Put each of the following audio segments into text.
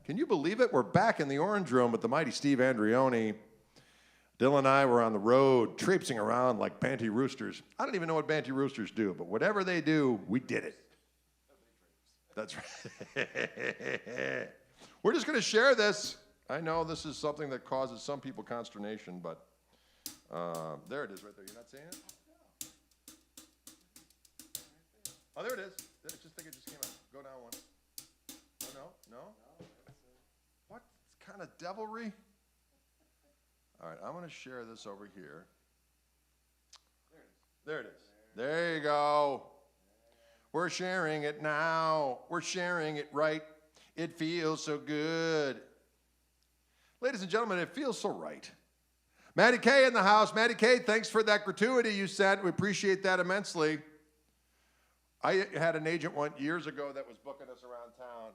Can you believe it? We're back in the Orange Room with the mighty Steve Andreoni. Dylan and I were on the road, traipsing around like banty roosters. I don't even know what banty roosters do, but whatever they do, we did it. That's right. We're just going to share this. I know this is something that causes some people consternation, but there it is right there. You're not seeing it? Oh, there it is. I just think it just came out. Go down one. Oh, no? What kind of devilry? All right, I'm going to share this over here. There it is. There you go. We're sharing it now. We're sharing it right. It feels so good. Ladies and gentlemen, it feels so right. Maddie K in the house. Maddie K, thanks for that gratuity you sent. We appreciate that immensely. I had an agent years ago that was booking us around town.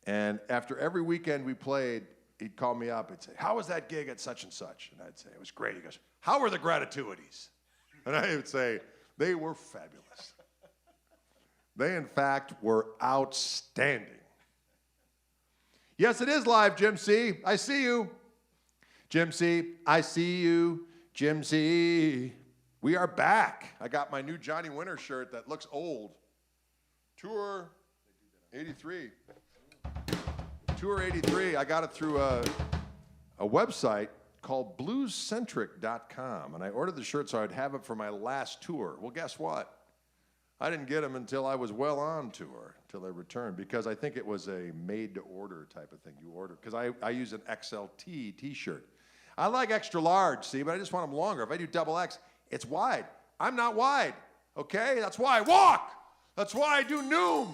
And after every weekend we played, he'd call me up. He'd say, how was that gig at such and such? And I'd say, it was great. He goes, how were the gratuities? And I would say, they were fabulous. They, in fact, were outstanding. Yes, it is live, Jim C. I see you. Jim C., I see you. Jim C., we are back. I got my new Johnny Winter shirt that looks old. Tour 83. Tour 83. I got it through a website called bluescentric.com, and I ordered the shirt so I'd have it for my last tour. Well, guess what? I didn't get them until I was well on tour, until I returned, because I think it was a made-to-order type of thing. You order, because I use an XLT t-shirt. I like extra large, see, but I just want them longer. If I do double X, it's wide. I'm not wide, okay? That's why I walk. That's why I do Noom,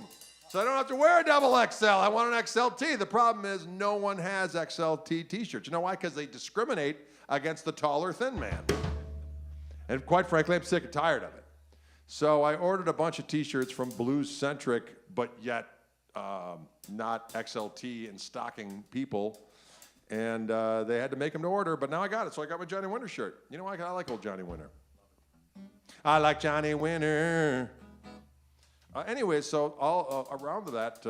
so I don't have to wear a double XL. I want an XLT. The problem is no one has XLT t-shirts. You know why? Because they discriminate against the taller, thin man. And quite frankly, I'm sick and tired of it. So I ordered a bunch of t-shirts from Blues Centric, but yet not XLT and stocking people. And they had to make them to order, but now I got it. So I got my Johnny Winter shirt. You know why? I like old Johnny Winter. I like Johnny Winter. Anyway, so all around that,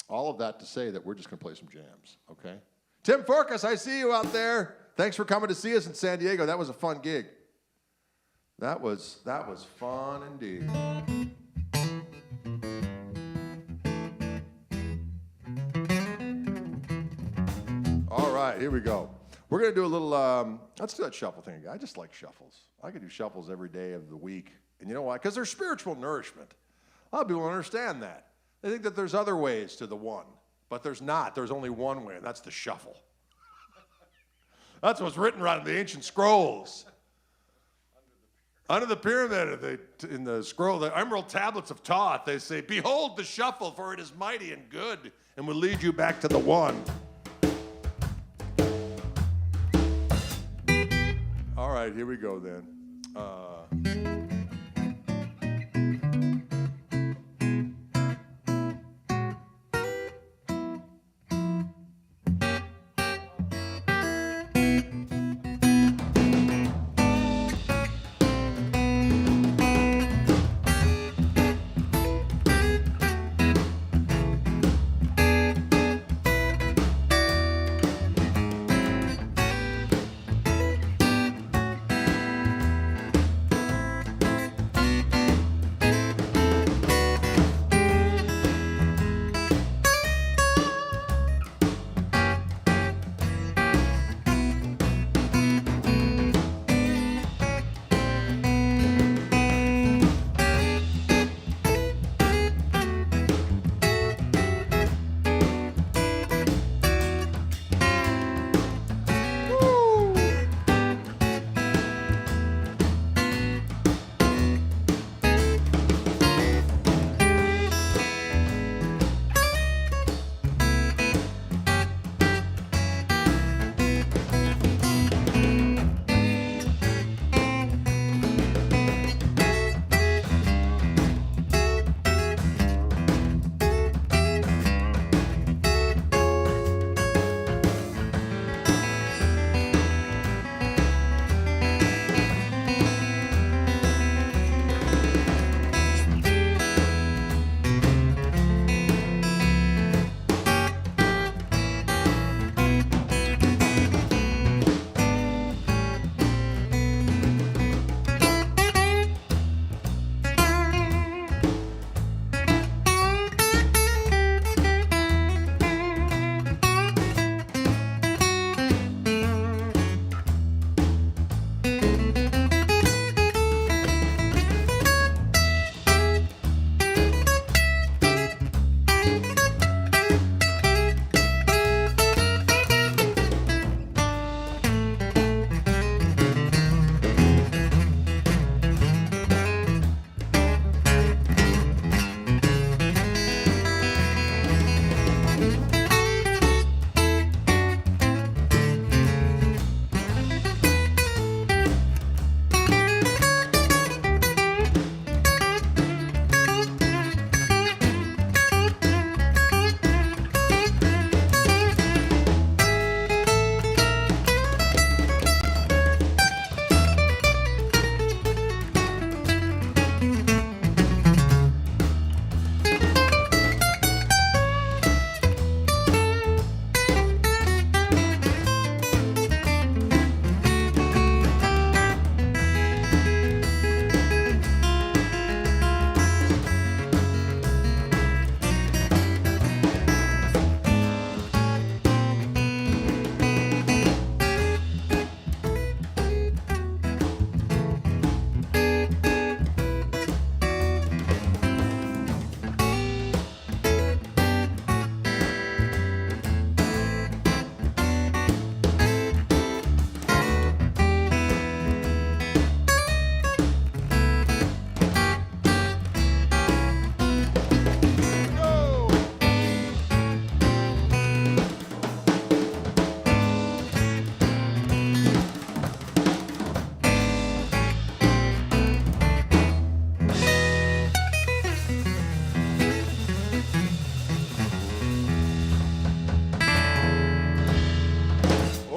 all of that to say that we're just going to play some jams, okay? Tim Forkas, I see you out there. Thanks for coming to see us in San Diego. That was a fun gig. That was fun indeed. All right, here we go. We're going to do a little, let's do that shuffle thing again. I just like shuffles. I could do shuffles every day of the week. And you know why? Because they're spiritual nourishment. A lot of people don't understand that. They think that there's other ways to the one. But there's not. There's only one way, and that's the shuffle. That's what's written right in the ancient scrolls. Under the pyramid, in the scroll, the emerald tablets of Thoth, they say, behold the shuffle, for it is mighty and good, and will lead you back to the one. All right, here we go then.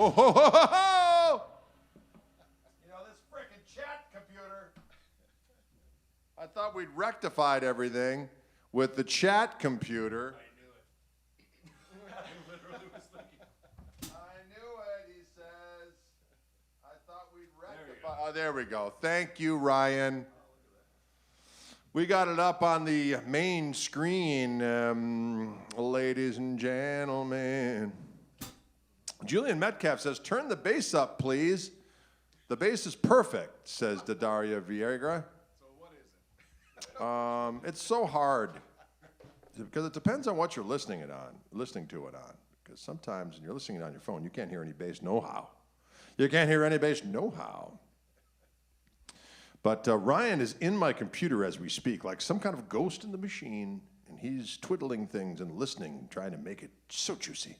ho, ho, ho, ho, ho. You know, this frickin' chat computer. I thought we'd rectified everything with the chat computer. I knew it. I literally was thinking. I knew it, he says. I thought we'd rectify. Oh, there we go. Thank you, Ryan. We got it up on the main screen, ladies and gentlemen. Julian Metcalf says, turn the bass up, please. The bass is perfect, says Dadaria Vieira. So what is it? It's so hard because it depends on what you're listening to it on. Because sometimes when you're listening on your phone, you can't hear any bass no-how. You can't hear any bass no-how. But Ryan is in my computer as we speak, like some kind of ghost in the machine, and he's twiddling things and listening, trying to make it so juicy.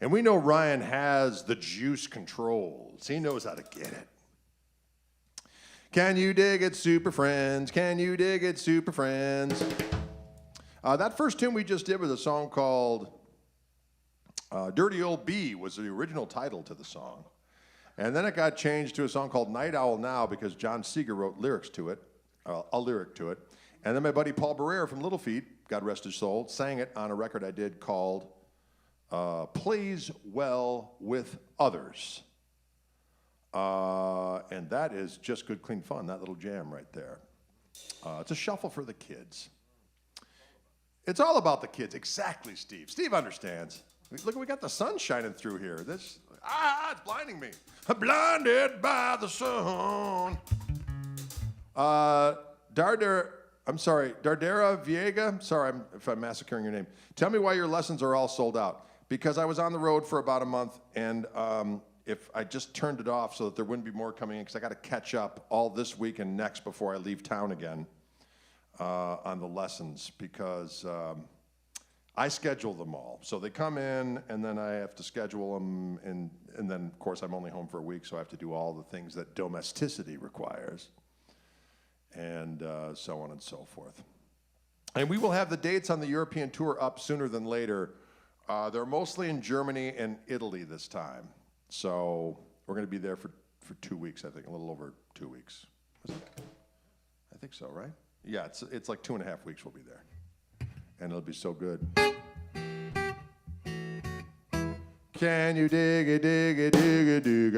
And we know Ryan has the juice controls. He knows how to get it. Can you dig it, super friends? Can you dig it, super friends? That first tune we just did was a song called Dirty Old Bee was the original title to the song. And then it got changed to a song called Night Owl Now because John Seeger wrote lyrics to it, a lyric to it. And then my buddy Paul Barrere from Little Feat, God rest his soul, sang it on a record I did called Plays Well with Others. And that is just good, clean fun, that little jam right there. It's a shuffle for the kids. It's all about the kids. Exactly, Steve. Steve understands. Look, we got the sun shining through here. It's blinding me. Blinded by the sun. Dardera Viega. Sorry if I'm massacring your name. Tell me why your lessons are all sold out. Because I was on the road for about a month, and if I just turned it off so that there wouldn't be more coming in, because I got to catch up all this week and next before I leave town again on the lessons, because I schedule them all. So they come in, and then I have to schedule them, and then, of course, I'm only home for a week, so I have to do all the things that domesticity requires, and so on and so forth. And we will have the dates on the European tour up sooner than later. They're mostly in Germany and Italy this time. So we're going to be there for 2 weeks, I think, a little over 2 weeks. I think so, right? Yeah, it's like 2.5 weeks we'll be there. And it'll be so good. Can you dig it, dig it, dig it, dig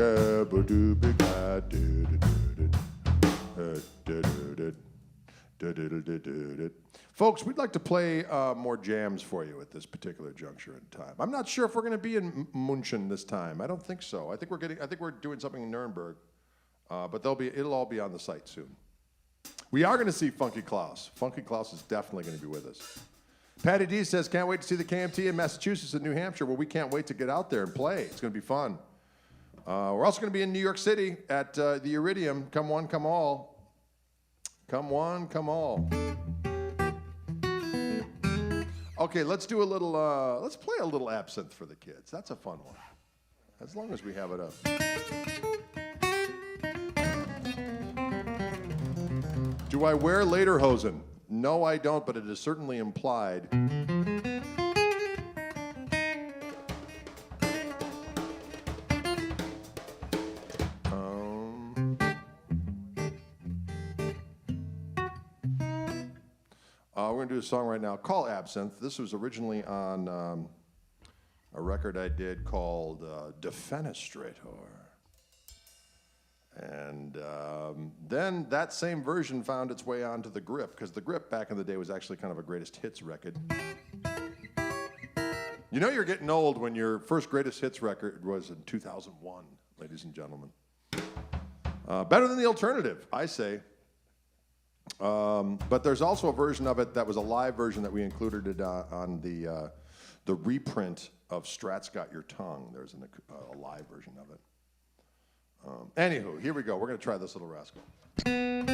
it, folks, we'd like to play more jams for you at this particular juncture in time. I'm not sure if we're going to be in München this time. I don't think so. I think we're doing something in Nuremberg, but it'll all be on the site soon. We are going to see Funky Klaus. Funky Klaus is definitely going to be with us. Patty D says, can't wait to see the KMT in Massachusetts and New Hampshire. Well, we can't wait to get out there and play. It's going to be fun. We're also going to be in New York City at the Iridium. Come one, come all. Come one, come all. Okay, let's play a little Absinthe for the kids. That's a fun one. As long as we have it up. Do I wear lederhosen? No, I don't, but it is certainly implied. We're going to do a song right now called Absinthe. This was originally on a record I did called Defenestrator. And then that same version found its way onto The Grip, because The Grip back in the day was actually kind of a greatest hits record. You know you're getting old when your first greatest hits record was in 2001, ladies and gentlemen. Better than the alternative, I say. But there's also a version of it that was a live version that we included it on the reprint of Strat's Got Your Tongue. There's a live version of it. Anywho, here we go. We're going to try this little rascal. Ooh.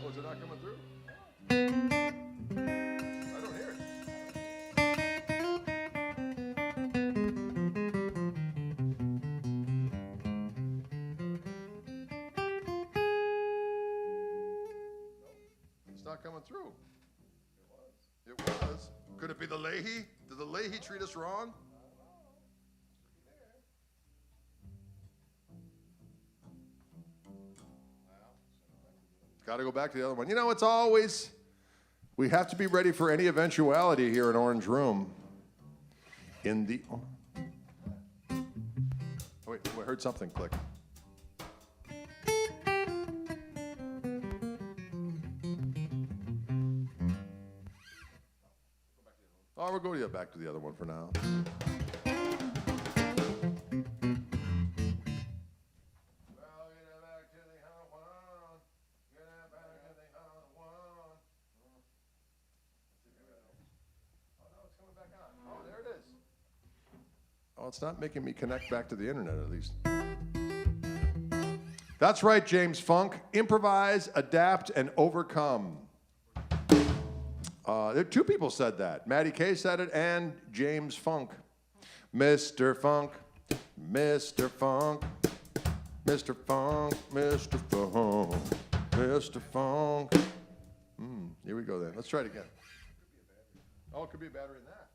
Oh, is it not coming through? I don't hear it. not coming through. It was. Could it be the Leahy? Did the Leahy treat us wrong? Got to go back to the other one. You know, it's always, we have to be ready for any eventuality here in Orange Room. In the, oh, wait, I heard something click. Oh, we'll go back to the other one for now. Oh, it's not making me connect back to the internet, at least. That's right, James Funk. Improvise, adapt, and overcome. Two people said that. Maddie Kay said it, and James Funk. Mr. Funk, Mr. Funk, Mr. Funk, Mr. Funk, Mr. Funk. Here we go then. Let's try it again. Oh, it could be a battery in that.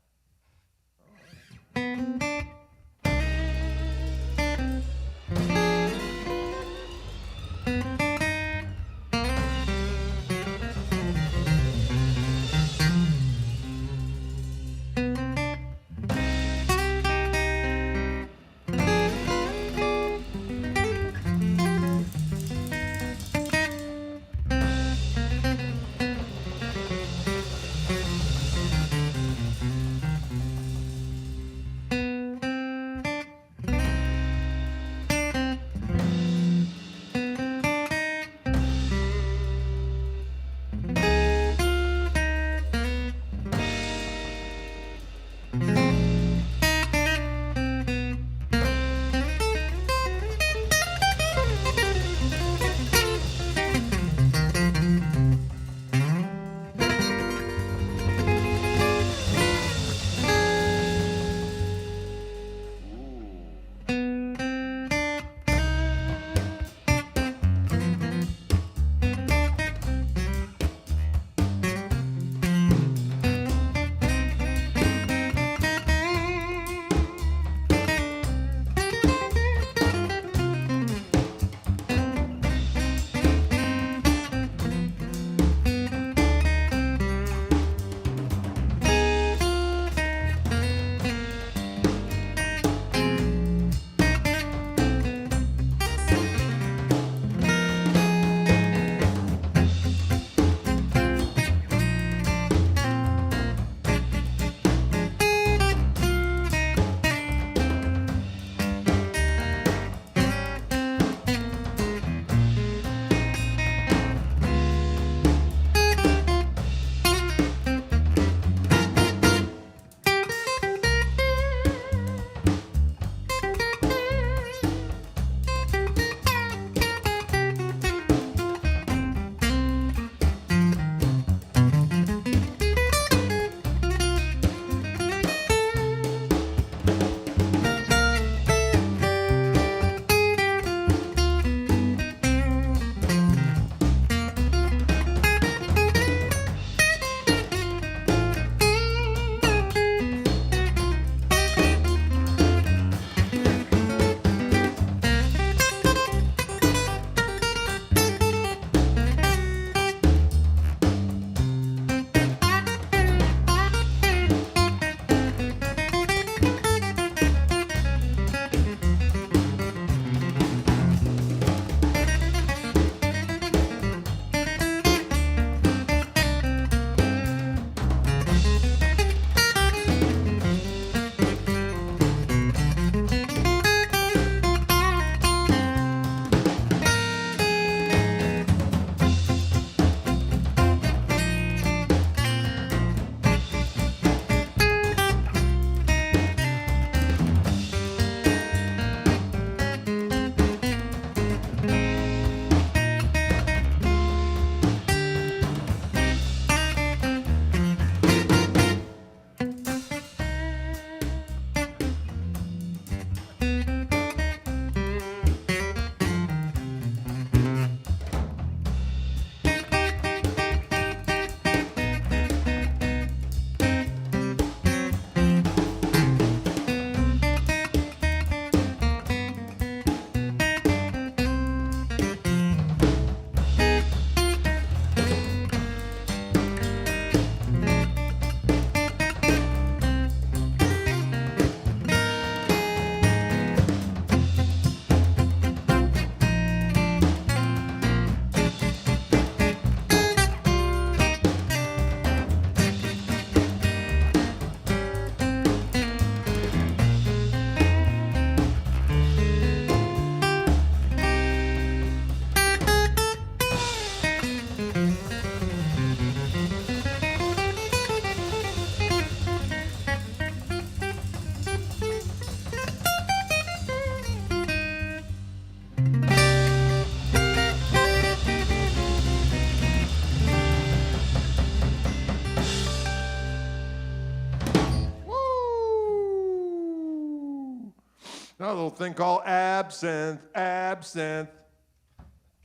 Another little thing called absinthe, absinthe.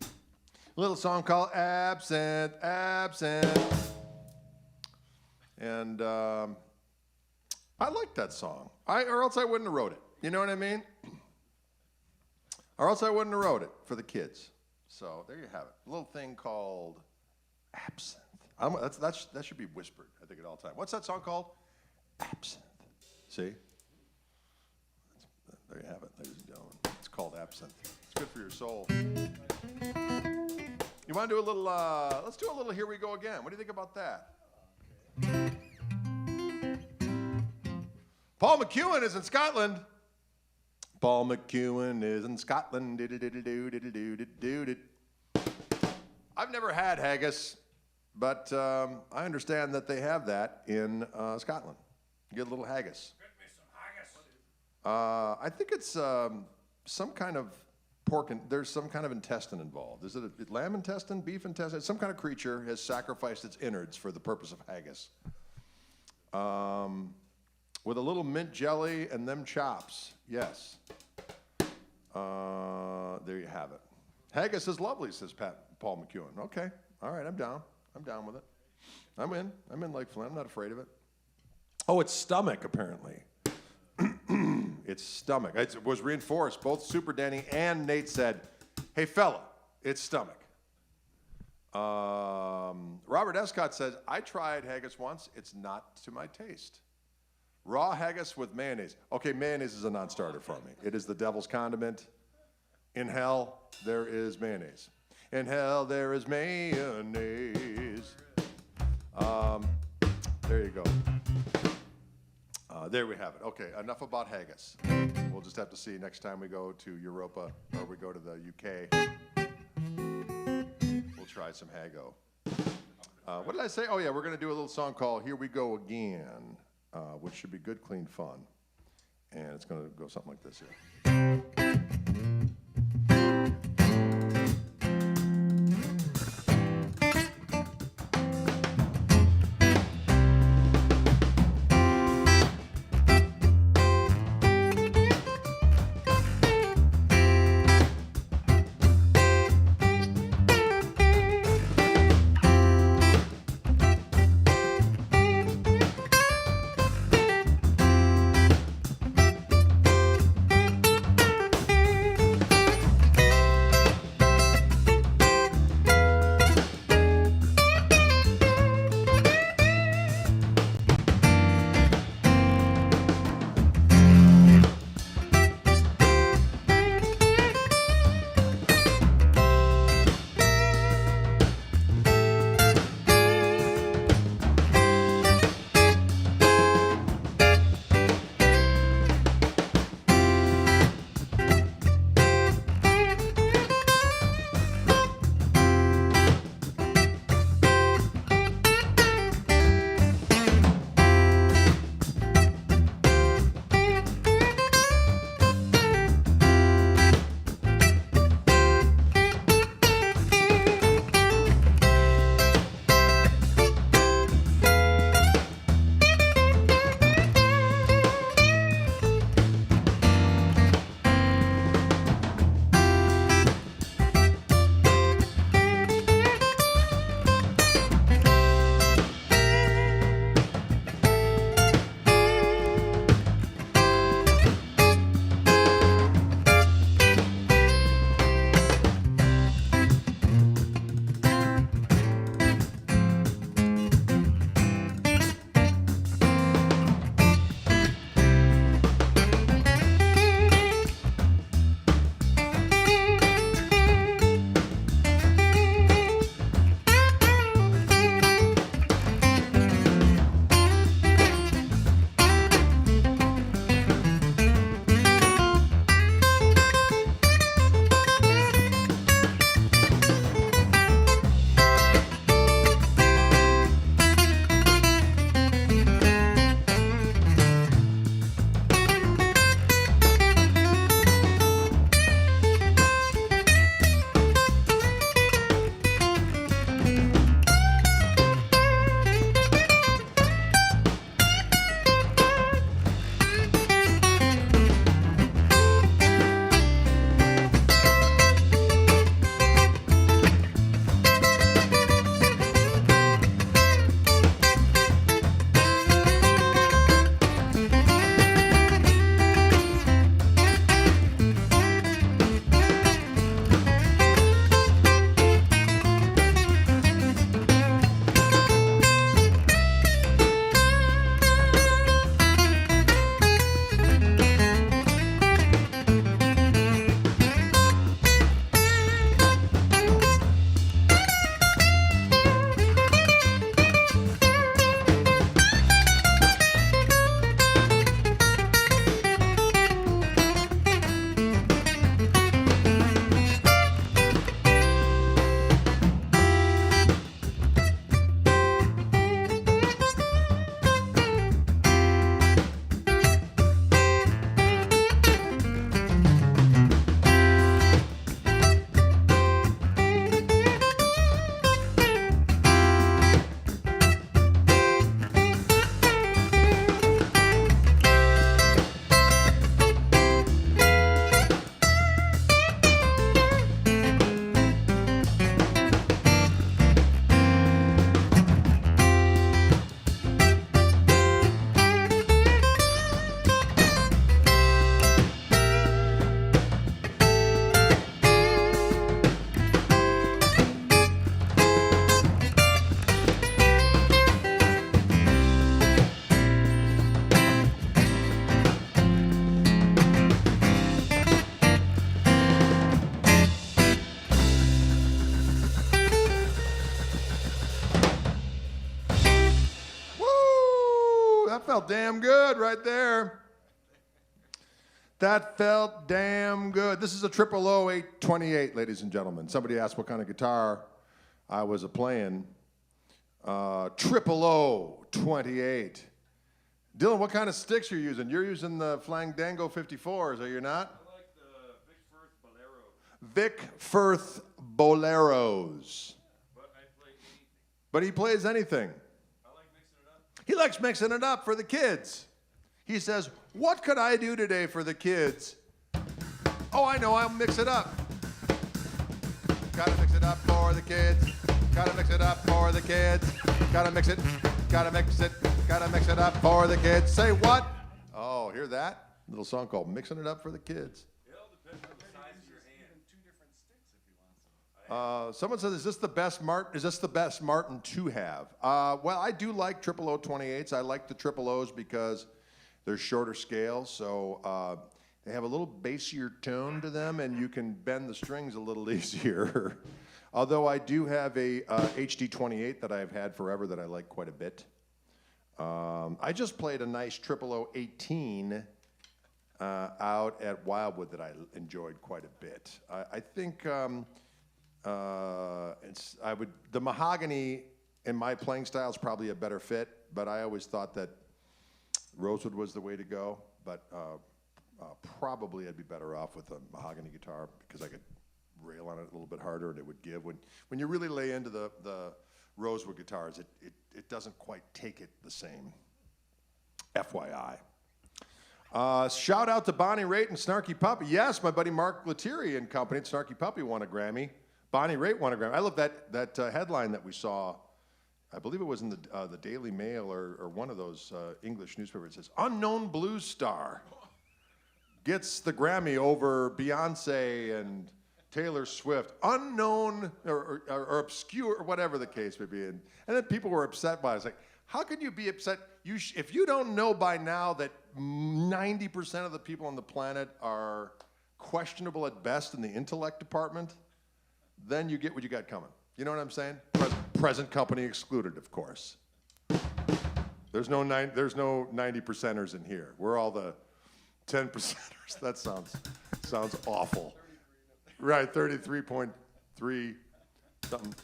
A little song called absinthe, absinthe. And I like that song. Or else I wouldn't have wrote it. You know what I mean? Or else I wouldn't have wrote it for the kids. So there you have it. A little thing called absinthe. That should be whispered, I think, at all times. What's that song called? Absinthe. See? There you have it, ladies and gentlemen. It's called absinthe. It's good for your soul. You want to do a little, let's do a little Here We Go Again. What do you think about that? Paul McEwen is in Scotland. Paul McEwen is in Scotland. I've never had haggis, but I understand that they have that in Scotland. You get a little haggis. Get me some haggis. I think it's some kind of pork, and there's some kind of intestine involved. Is it a lamb intestine, beef intestine? Some kind of creature has sacrificed its innards for the purpose of haggis. With a little mint jelly and them chops, yes. There you have it. Haggis is lovely, says Paul McEwen. Okay, all right, I'm down. I'm down with it. I'm in like Flynn. I'm not afraid of it. Oh, it's stomach, apparently. It's stomach. It was reinforced. Both Super Danny and Nate said, hey, fella, it's stomach. Robert Escott says, I tried haggis once. It's not to my taste. Raw haggis with mayonnaise. Okay, mayonnaise is a non-starter for me. It is the devil's condiment. In hell, there is mayonnaise. In hell, there is mayonnaise. There you go. There we have it. Okay, enough about haggis. We'll just have to see next time we go to Europa or we go to the UK. We'll try some Haggo. What did I say? Oh, yeah, we're going to do a little song called Here We Go Again, which should be good, clean fun. And it's going to go something like this here. That felt damn good right there. That felt damn good. This is a Triple O 828, ladies and gentlemen. Somebody asked what kind of guitar I was playing. Triple O 28. Dylan, what kind of sticks you're using? You're using the Flandango 54s, are you not? I like the Vic Firth Bolero. Vic Firth Boleros. But I play anything. But he plays anything. I like mixing it up. He likes mixing it up for the kids. He says, what could I do today for the kids? Oh, I know, I'll mix it up. Gotta mix it up for the kids. Gotta mix it up for the kids. Gotta mix it, gotta mix it, gotta mix it up for the kids. Say what? Oh, hear that? Little song called Mixing It Up for the Kids. It all depends on the size of your hand. Two different sticks if you want some. Someone says, is this the best Martin to have? Well, I do like Triple O 28s. I like the Triple O's because they're shorter scales, so they have a little bassier tone to them, and you can bend the strings a little easier. Although I do have a HD 28 that I've had forever that I like quite a bit. I just played a nice Triple O 18 out at Wildwood that I enjoyed quite a bit. I think the mahogany in my playing style is probably a better fit, but I always thought that rosewood was the way to go. But probably I'd be better off with a mahogany guitar because I could rail on it a little bit harder and it would give. When you really lay into the rosewood guitars, it doesn't quite take it the same. FYI. Shout out to Bonnie Raitt and Snarky Puppy. Yes, my buddy Mark Lettieri and company at Snarky Puppy won a Grammy. Bonnie Raitt won a Grammy. I love that headline that we saw. I believe it was in the Daily Mail or one of those English newspapers. It says, unknown blues star gets the Grammy over Beyonce and Taylor Swift. Unknown or obscure, or whatever the case may be. And then people were upset by it. It's like, how can you be upset? If you don't know by now that 90% of the people on the planet are questionable at best in the intellect department, then you get what you got coming. You know what I'm saying? Present company excluded, of course. There's no 90%ers in here. We're all the 10%ers. That sounds awful. Right, 33.3 something.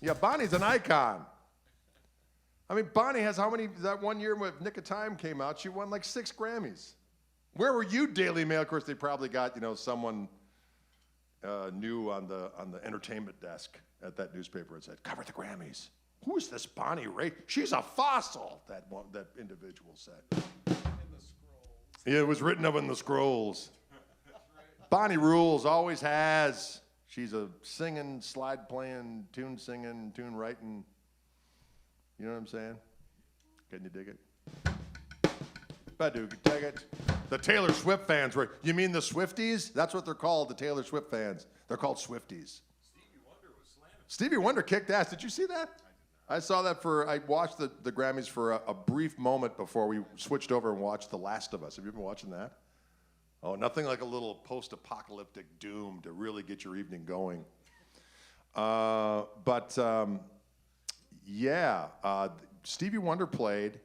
Yeah, Bonnie's an icon. I mean, Bonnie has how many? That one year when Nick of Time came out, she won like 6 Grammys. Where were you, Daily Mail? Of course, they probably got someone new on the entertainment desk at that newspaper and said, "Cover the Grammys." Who's this Bonnie Raitt? She's a fossil. That individual said. In the scrolls. Yeah, it was written up in the scrolls. Bonnie rules, always has. She's a singing, slide playing, tune singing, tune writing. You know what I'm saying? Can you dig it? Badoo, dig it. The Taylor Swift fans were, you mean the Swifties? That's what they're called, the Taylor Swift fans. They're called Swifties. Stevie Wonder was slamming. Stevie Wonder kicked ass. Did you see that? I saw that I watched the Grammys for a brief moment before we switched over and watched The Last of Us. Have you been watching that? Oh, nothing like a little post-apocalyptic doom to really get your evening going. Stevie Wonder played,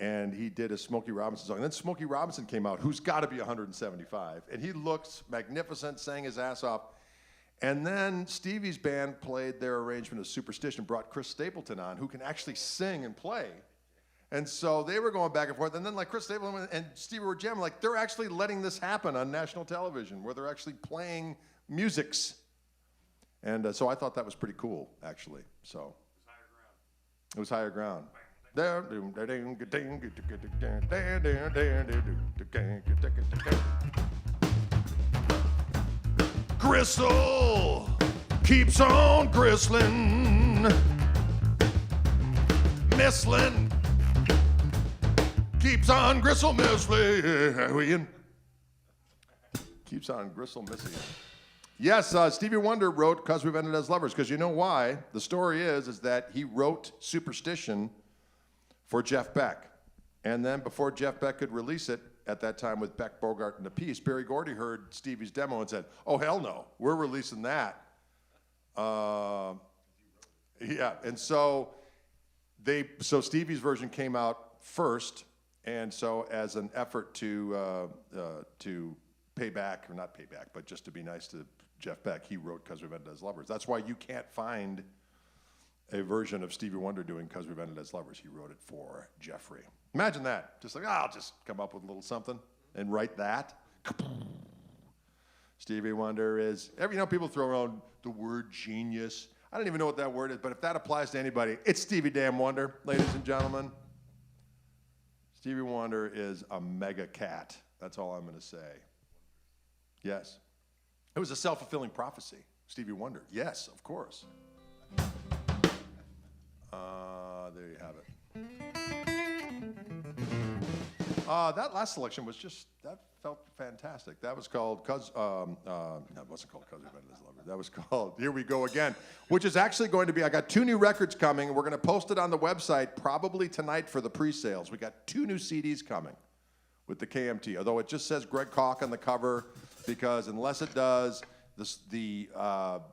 and he did a Smokey Robinson song. And then Smokey Robinson came out, who's got to be 175, and he looked magnificent, sang his ass off. And then Stevie's band played their arrangement of Superstition, brought Chris Stapleton on, who can actually sing and play. And so they were going back and forth. And then like Chris Stapleton and Stevie were jamming, like they're actually letting this happen on national television, where they're actually playing musics. And so I thought that was pretty cool, actually. So it was higher ground. Gristle keeps on gristling. Misslin keeps on gristle missling. Keeps on gristle missing. Yes, Stevie Wonder wrote "'Cause We've Ended as Lovers," because you know why? The story is that he wrote Superstition for Jeff Beck. And then before Jeff Beck could release it, at that time with Beck, Bogart, and the Peace, Berry Gordy heard Stevie's demo and said, "Oh, hell no, we're releasing that." Yeah, and so Stevie's version came out first, And so as an effort to pay back, or not pay back, but just to be nice to Jeff Beck, he wrote "'Cause We've Ended as Lovers." That's why you can't find a version of Stevie Wonder doing "'Cause We've Ended as Lovers." He wrote it for Jeffrey. Imagine that. Just like, I'll just come up with a little something and write that. Stevie Wonder is, people throw around the word genius. I don't even know what that word is, but if that applies to anybody, it's Stevie damn Wonder, ladies and gentlemen. Stevie Wonder is a mega cat. That's all I'm going to say. Yes. It was a self-fulfilling prophecy. Stevie Wonder. Yes, of course. There you have it. That last selection was that felt fantastic. That was called, that wasn't called "'Cause We've Ended as Lovers." That was called "Here We Go Again," which is actually going to be, I got 2 new records coming. We're going to post it on the website probably tonight for the pre-sales. We got 2 new CDs coming with the KMT, although it just says Greg Koch on the cover, because unless it does, the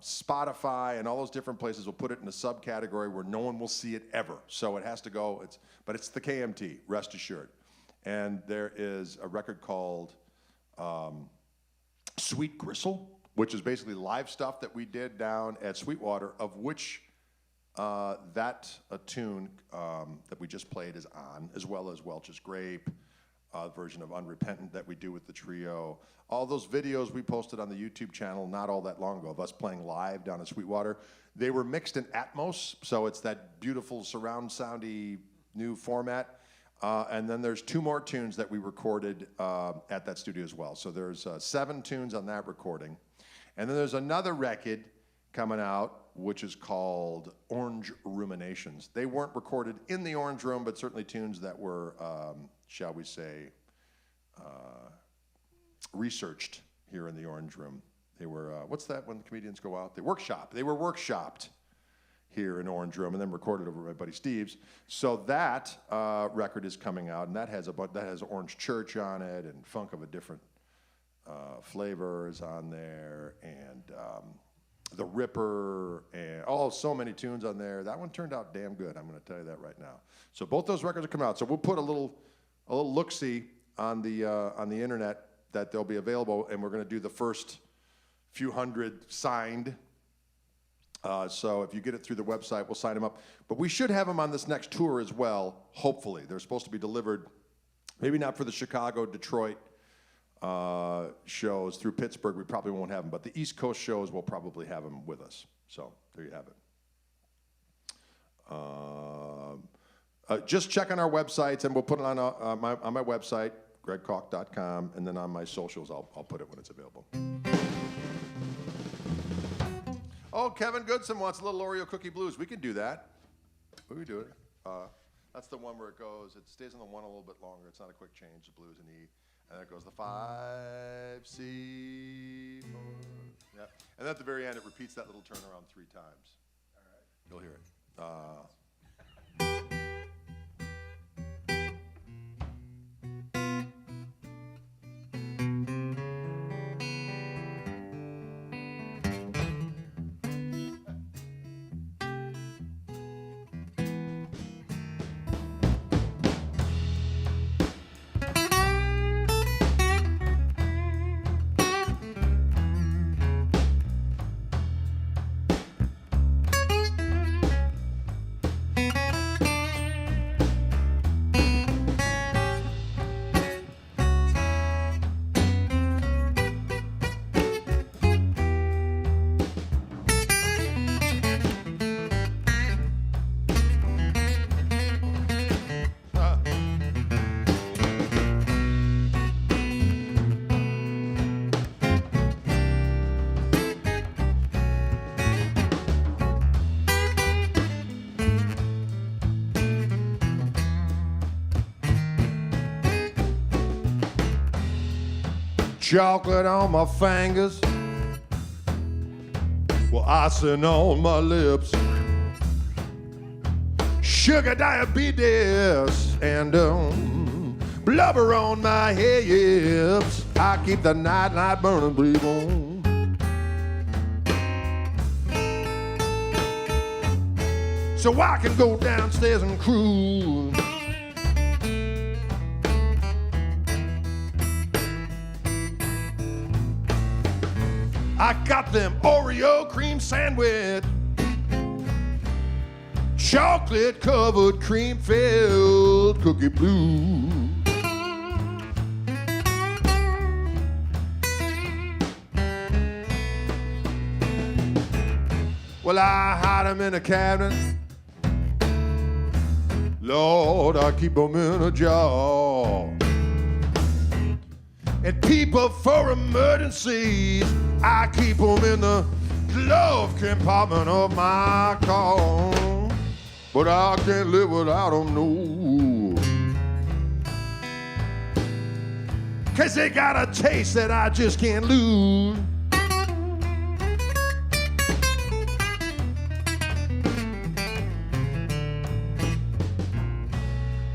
Spotify and all those different places will put it in a subcategory where no one will see it ever. So it has to go, but it's the KMT, rest assured. And there is a record called Sweet Gristle, which is basically live stuff that we did down at Sweetwater, of which a tune that we just played is on, as well as Welch's Grape, version of Unrepentant that we do with the trio. All those videos we posted on the YouTube channel not all that long ago of us playing live down at Sweetwater, they were mixed in Atmos, so it's that beautiful surround soundy new format. And then there's 2 more tunes that we recorded at that studio as well. So there's 7 tunes on that recording. And then there's another record coming out, which is called Orange Ruminations. They weren't recorded in the Orange Room, but certainly tunes that were, shall we say, researched here in the Orange Room. They were, what's that when the comedians go out? They were workshopped here in Orange Room and then recorded over my buddy Steve's. So that record is coming out, and that has Orange Church on it, and funk of a different flavor is on there, and The Ripper, and so many tunes on there. That one turned out damn good, I'm going to tell you that right now. So both those records are coming out. So we'll put a little look-see on the internet that they'll be available, and we're going to do the first few hundred signed. So if you get it through the website, we'll sign them up. But we should have them on this next tour as well, hopefully. They're supposed to be delivered, maybe not for the Chicago, Detroit shows. Through Pittsburgh, we probably won't have them. But the East Coast shows, we'll probably have them with us. So there you have it. Just check on our websites, and we'll put it on my website, gregkoch.com, and then on my socials, I'll put it when it's available. Oh, Kevin Goodson wants a little Oreo Cookie Blues. We can do that. We can do it. That's the one where it goes, it stays on the 1 a little bit longer. It's not a quick change, the blues and E. And then it goes the 5, C, 4. Yeah. And then at the very end, it repeats that little turnaround 3 times. All right. You'll hear it. Chocolate on my fingers, well, icing on my lips, sugar diabetes, and blubber on my hips. I keep the night light burning, breathe on. So I can go downstairs and cruise. I got them Oreo cream sandwich, chocolate covered cream filled cookie blue. Well, I hide them in a cabinet. Lord, I keep them in a jar. And people for emergencies, I keep them in the glove compartment of my car. But I can't live without them, no. 'Cause they got a taste that I just can't lose.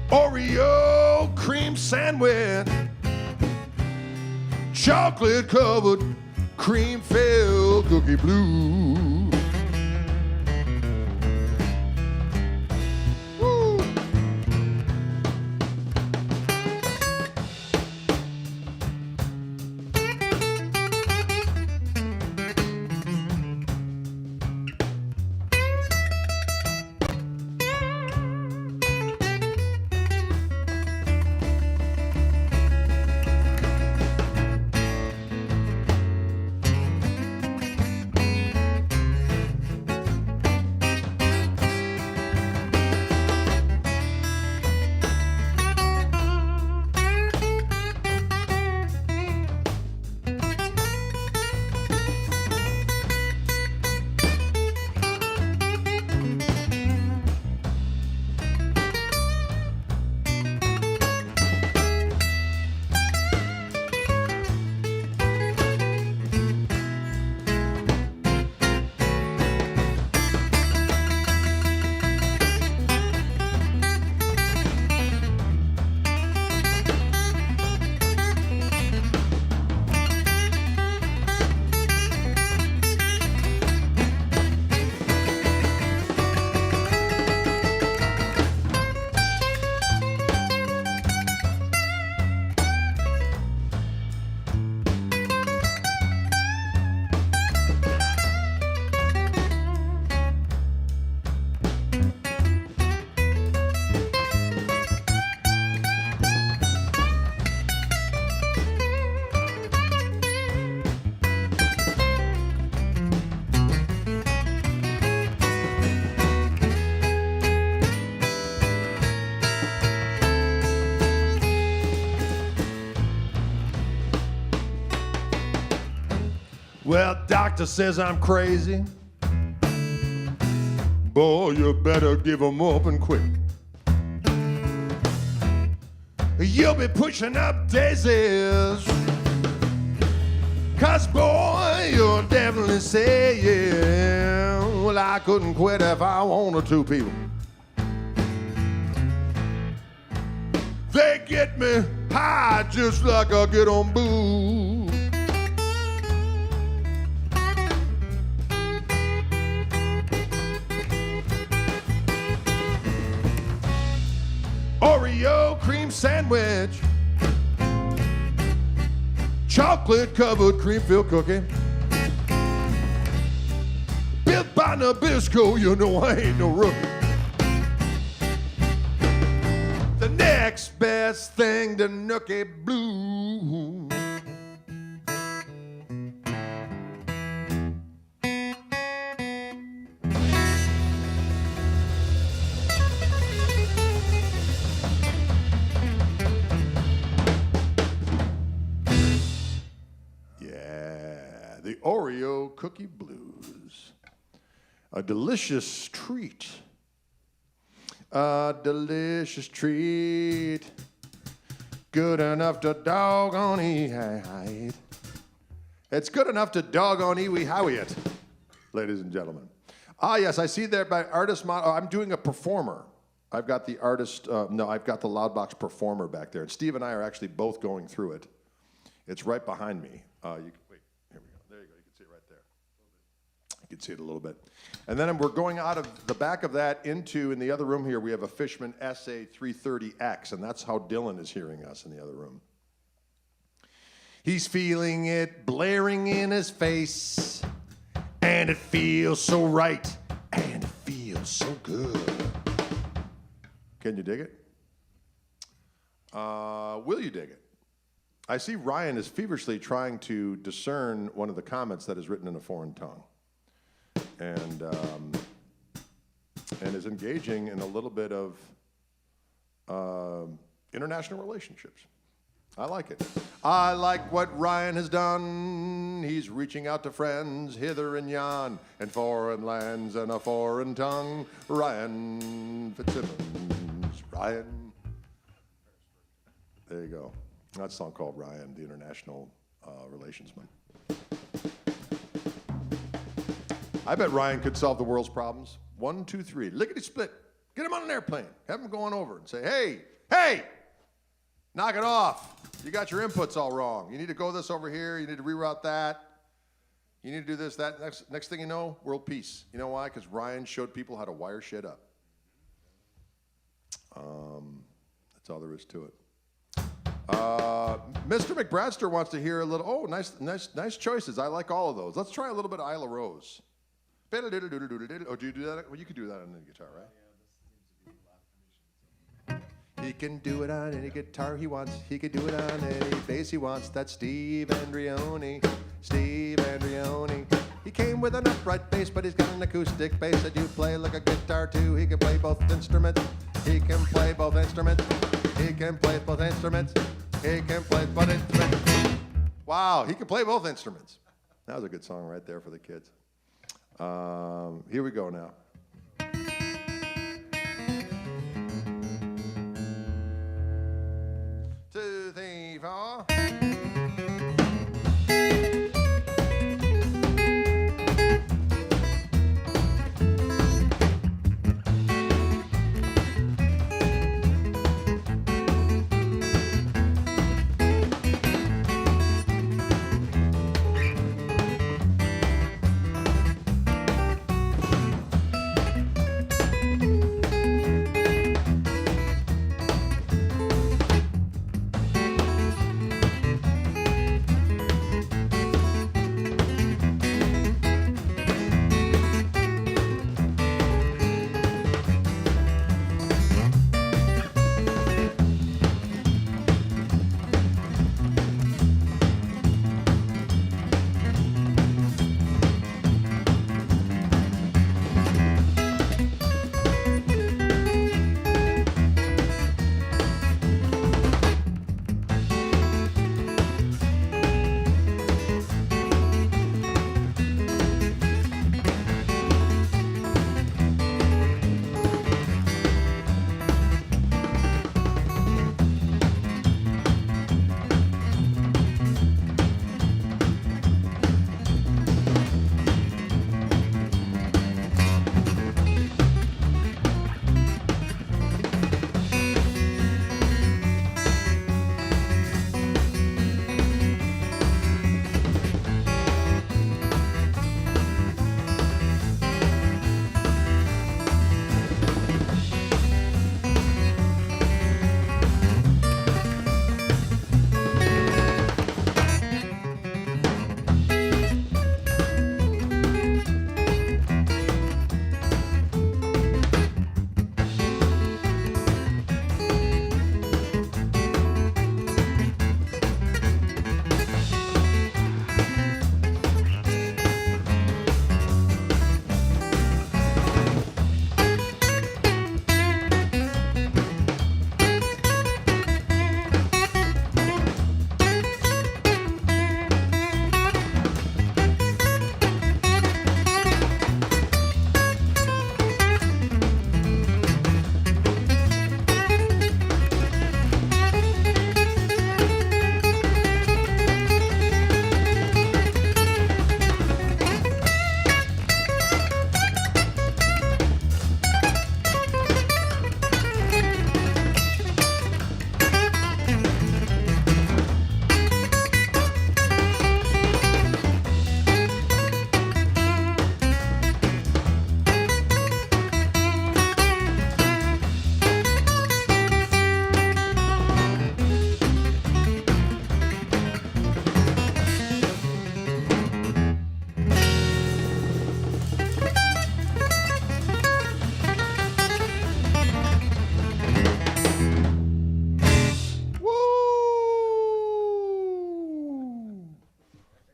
Oreo cream sandwich, chocolate covered cream filled cookie blue. Woo. Well, doctor says I'm crazy. Boy, you better give 'em up and quit. You'll be pushing up daisies. 'Cause boy, you're definitely saying, well, I couldn't quit if I wanted to, people. They get me high just like I get on booze. Oreo cream sandwich, chocolate covered cream filled cookie, built by Nabisco, you know I ain't no rookie. The next best thing to Nookie Blue. The Oreo Cookie Blues. A delicious treat. A delicious treat. Good enough to doggone eat. It's good enough to doggone it, ladies and gentlemen. Ah, yes, I see there by artist model. I'm doing a performer. I've got the artist, I've got the Loudbox performer back there. And Steve and I are actually both going through it. It's right behind me. You can see it a little bit. And then we're going out of the back of that into, in the other room here, we have a Fishman SA330X, and that's how Dylan is hearing us in the other room. He's feeling it blaring in his face. And it feels so right. And it feels so good. Can you dig it? Will you dig it? I see Ryan is feverishly trying to discern one of the comments that is written in a foreign tongue. And is engaging in a little bit of international relationships. I like it. I like what Ryan has done. He's reaching out to friends hither and yon, and foreign lands and a foreign tongue. Ryan Fitzsimmons, Ryan. There you go. That's a song called Ryan, the International Relationsman. I bet Ryan could solve the world's problems. 1, 2, 3, lickety split. Get him on an airplane. Have him going over and say, hey, knock it off. You got your inputs all wrong. You need to go this over here. You need to reroute that. You need to do this, that. Next thing you know, world peace. You know why? Because Ryan showed people how to wire shit up. That's all there is to it. Mr. McBradster wants to hear a little. Oh, nice choices. I like all of those. Let's try a little bit of Isla Rose. Oh, do you do that? Well, you can do that on the guitar, right? He can do it on any guitar he wants. He can do it on any bass he wants. That's Steve Andreoni. Steve Andreoni. He came with an upright bass, but he's got an acoustic bass that you play like a guitar too. He can play both instruments. He can play both instruments. He can play both instruments. He can play both instruments. Wow, he can play both instruments. That was a good song right there for the kids. Here we go now. 2, 3, 4.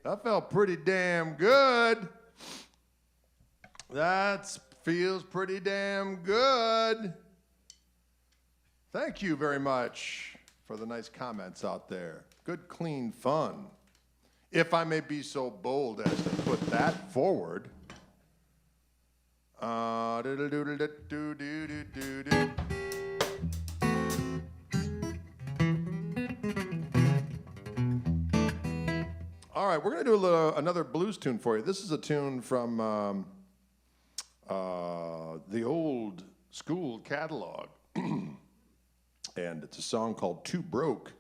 That felt pretty damn good. That feels pretty damn good. Thank you very much for the nice comments out there. Good, clean fun. If I may be so bold as to put that forward. Doodle-doodle-doo-doo-doo-doo-doo. All right, we're going to do another blues tune for you. This is a tune from the old school catalog. And it's a song called Too Broke.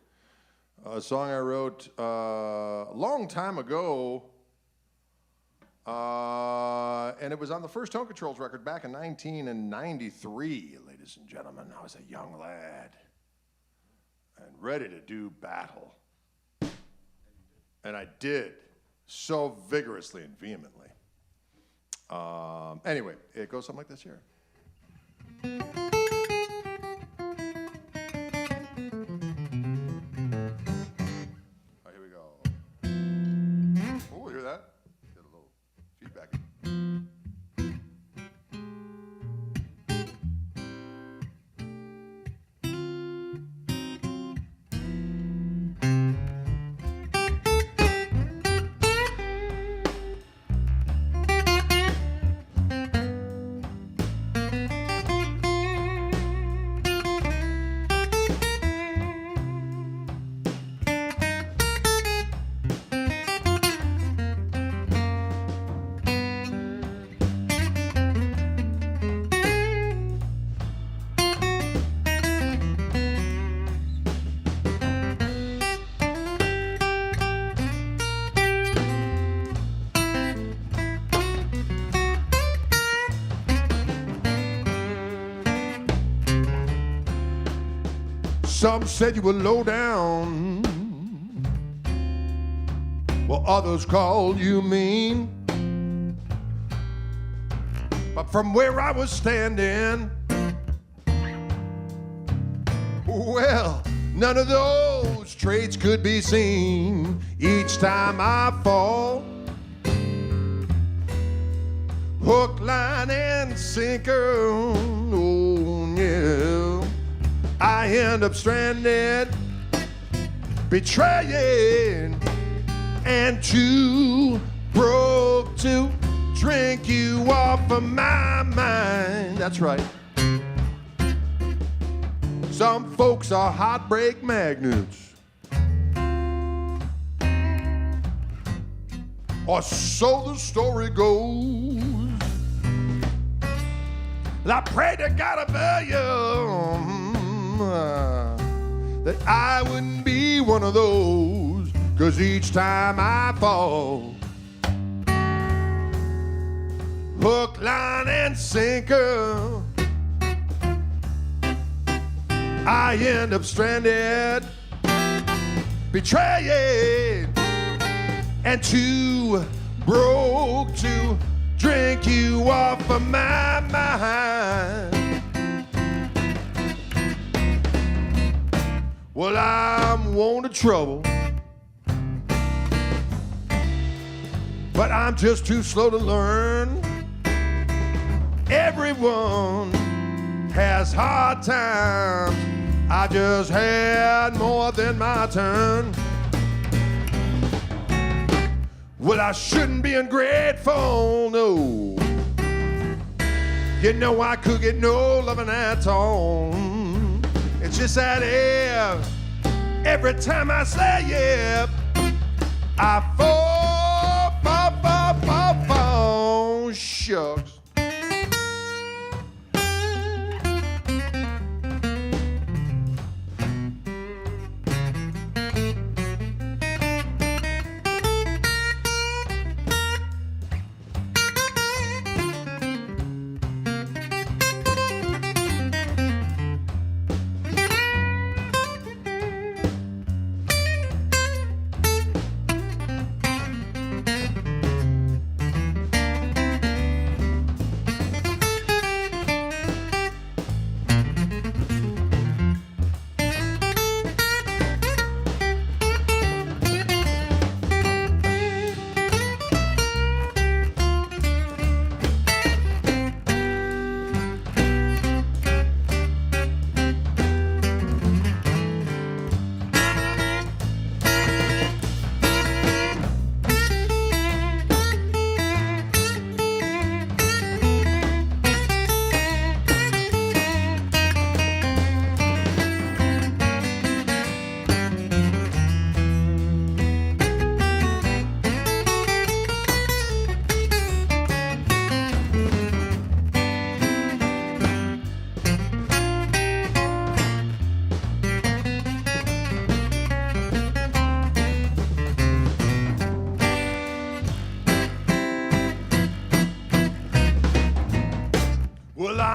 A song I wrote a long time ago. And it was on the first Tone Controls record back in 1993, ladies and gentlemen. I was a young lad and ready to do battle. And I did so vigorously and vehemently. Anyway, it goes something like this here. Oh, here we go. Oh, hear that? Get a little feedback. Some said you were low down, while others called you mean. But from where I was standing, well, none of those traits could be seen. Each time I fall, hook, line, and sinker, oh yeah, I end up stranded, betraying, and too broke to drink you off of my mind. That's right. Some folks are heartbreak magnets, or so the story goes. I pray to God above you that I wouldn't be one of those, 'cause each time I fall, hook, line, and sinker, I end up stranded, betrayed, and too broke to drink you off of my mind. Well, I'm wont of trouble, but I'm just too slow to learn. Everyone has hard times, I just had more than my turn. Well, I shouldn't be ungrateful, no. You know I could get no loving at all. It's just that every time I say yeah, I fall, shucks.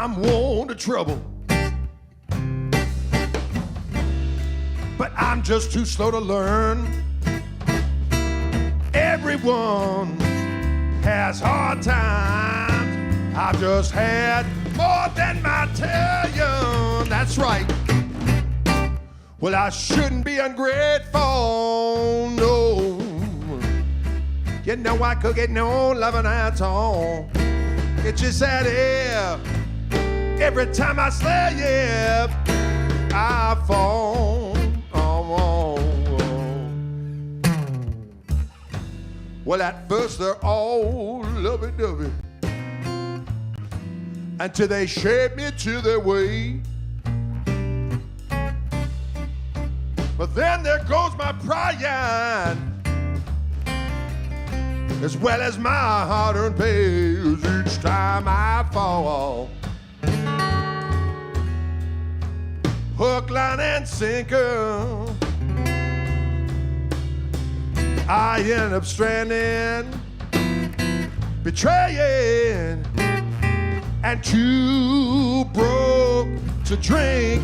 I'm wont to trouble. But I'm just too slow to learn. Everyone has hard times. I've just had more than my tell. That's right. Well, I shouldn't be ungrateful, no. You know I could get no loving at all. It's just that every time I slay, I fall. Well, at first they're all lovey-dovey until they shape me to their way. But then there goes my pride, as well as my hard-earned pay each time I fall. Hook, line, and sinker, I end up stranded, betraying, and too broke to drink.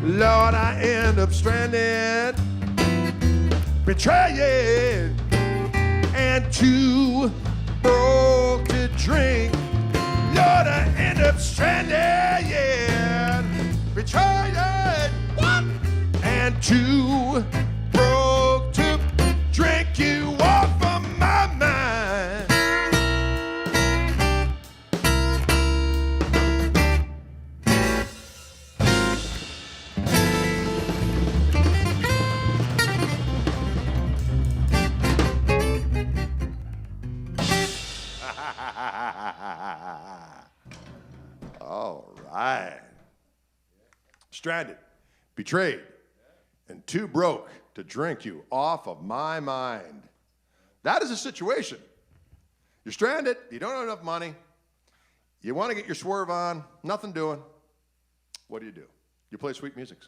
Lord, I end up stranded, betraying, and too broke to drink. Lord, I end up stranded, betraying, what? And too broke to drink you off of my mind. All right. Stranded, betrayed, and too broke to drink you off of my mind. That is a situation. You're stranded, you don't have enough money, you want to get your swerve on, nothing doing. What do? You play sweet music.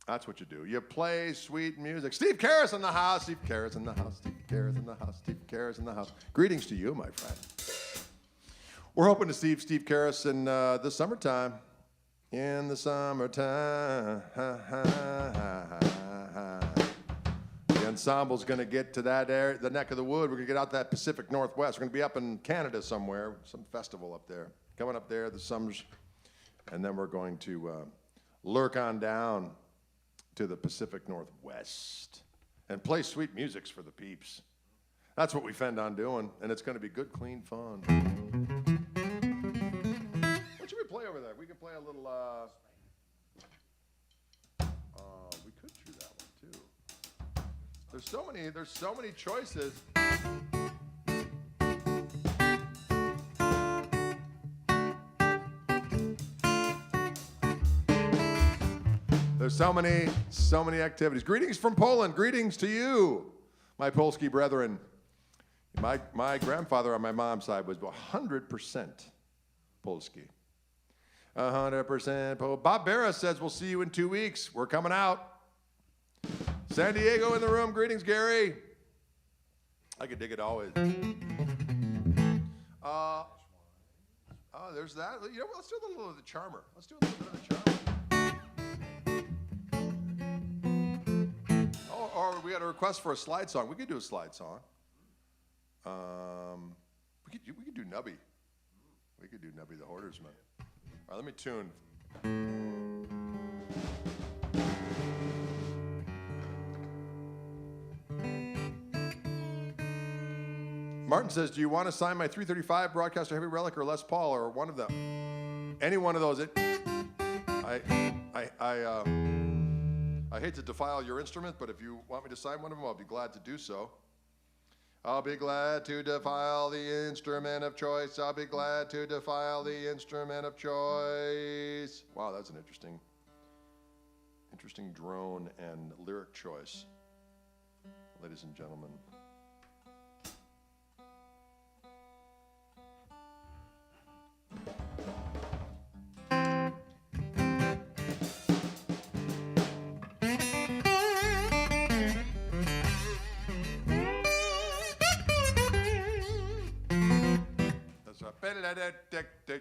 That's what you do. You play sweet music. Steve Karras in the house. Steve Karras in the house. Steve Karras in the house. Steve Karras in the house. Greetings to you, my friend. We're hoping to see Steve Karras in the summertime. In the summertime. The ensemble's going to get to that area, the neck of the wood. We're going to get out that Pacific Northwest. We're going to be up in Canada somewhere, some festival up there. Coming up there, the summers. And then we're going to lurk on down to the Pacific Northwest and play sweet musics for the peeps. That's what we fend on doing, and it's going to be good, clean fun. What should we play over there? We can play a little, we could do that one too. There's so many choices. There's so many activities. Greetings from Poland. Greetings to you, my Polski brethren. My grandfather on my mom's side was 100% Polski. 100% Polish. Bob Barra says we'll see you in 2 weeks. We're coming out. San Diego in the room. Greetings, Gary. I could dig it always. There's that. You know, let's do a little of the Charmer. Let's do a little bit of the Charmer. Or we had a request for a slide song. We could do a slide song. We could do Nubby. We could do Nubby the Hoardersman. All right, let me tune. Martin says, do you want to sign my 335 Broadcaster Heavy Relic or Les Paul or one of them? Any one of those. I hate to defile your instrument, but if you want me to sign one of them, I'll be glad to do so. I'll be glad to defile the instrument of choice. I'll be glad to defile the instrument of choice. Wow, that's an interesting drone and lyric choice, ladies and gentlemen.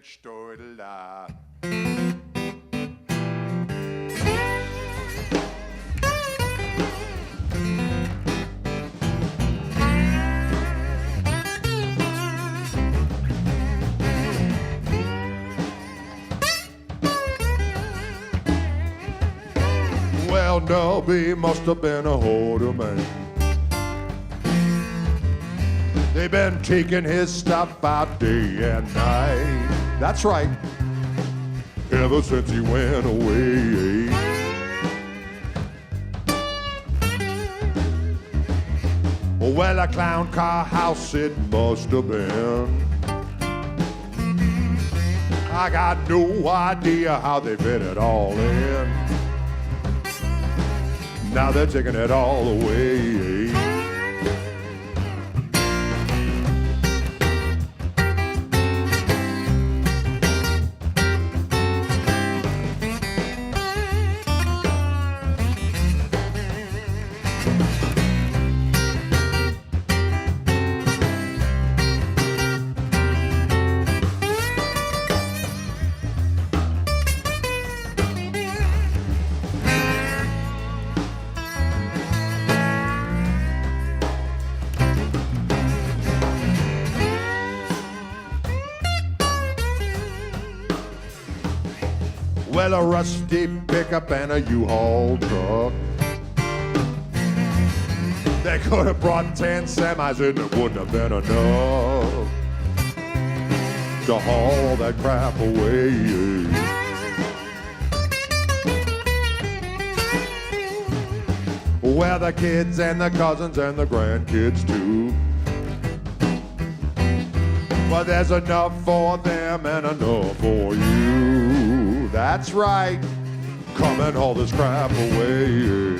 Stoidela. Well, Nubby must have been a hoarder man. They've been taking his stuff out day and night. That's right. Ever since he went away. Well, a clown car house it must have been. I got no idea how they fit it all in. Now they're taking it all away. Well, a rusty pickup and a U-Haul truck. They could have brought 10 semis and it wouldn't have been enough to haul all that crap away. Well, the kids and the cousins and the grandkids too. Well, there's enough for them and enough for you. That's right. Come and haul this crap away.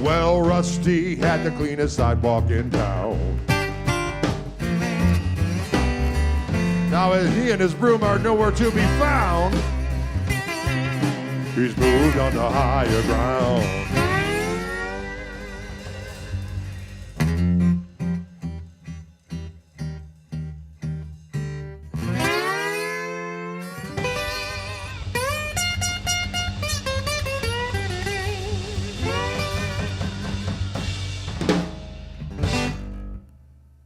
Well, Rusty had the cleanest sidewalk in town. Now as he and his broom are nowhere to be found, he's moved on to higher ground.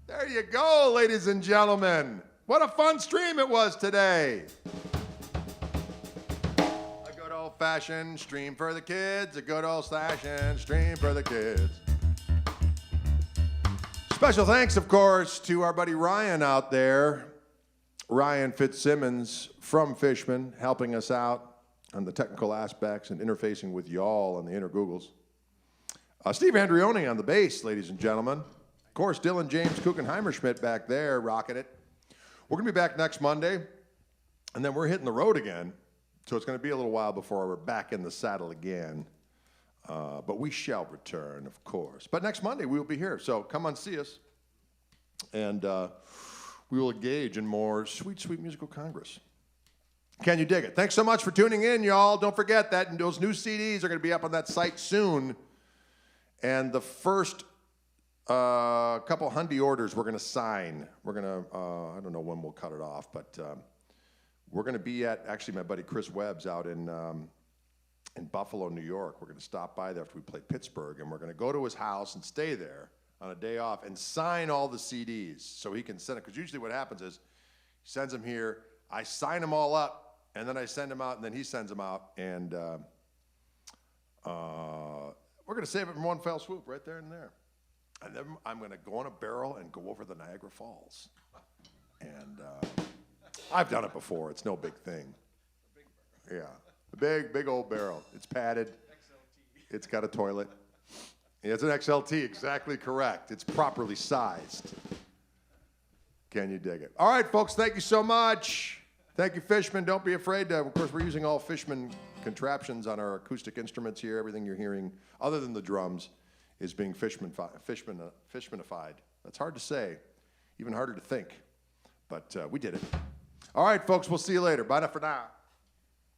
There you go, ladies and gentlemen. What a fun stream it was today. A good old-fashioned stream for the kids. A good old-fashioned stream for the kids. Special thanks, of course, to our buddy Ryan out there. Ryan Fitzsimmons from Fishman, helping us out on the technical aspects and interfacing with y'all on the inner Googles. Steve Andreoni on the bass, ladies and gentlemen. Of course, Dylan James Kuchenheimer-Schmidt back there rocking it. We're going to be back next Monday, and then we're hitting the road again. So it's going to be a little while before we're back in the saddle again. But we shall return, of course. But next Monday, we will be here. So come on, see us. And we will engage in more sweet, sweet musical congress. Can you dig it? Thanks so much for tuning in, y'all. Don't forget that those new CDs are going to be up on that site soon. And the first couple hundy orders we're going to sign. We're going to, I don't know when we'll cut it off, but we're going to be at, actually my buddy Chris Webb's out in Buffalo, New York. We're going to stop by there after we play Pittsburgh, and we're going to go to his house and stay there on a day off and sign all the CDs so he can send it. Because usually what happens is he sends them here, I sign them all up, and then I send them out, and then he sends them out, and we're going to save it in one fell swoop right there and there. And then I'm going to go on a barrel and go over the Niagara Falls. And I've done it before. It's no big thing. Yeah, a big old barrel. It's padded. It's got a toilet. Yeah, it's an XLT, exactly correct. It's properly sized. Can you dig it? All right, folks, thank you so much. Thank you, Fishman. Don't be afraid to, of course, we're using all Fishman contraptions on our acoustic instruments here. Everything you're hearing, other than the drums, is being Fishmanified. That's hard to say, even harder to think, but we did it. All right, folks, we'll see you later. Bye now for now.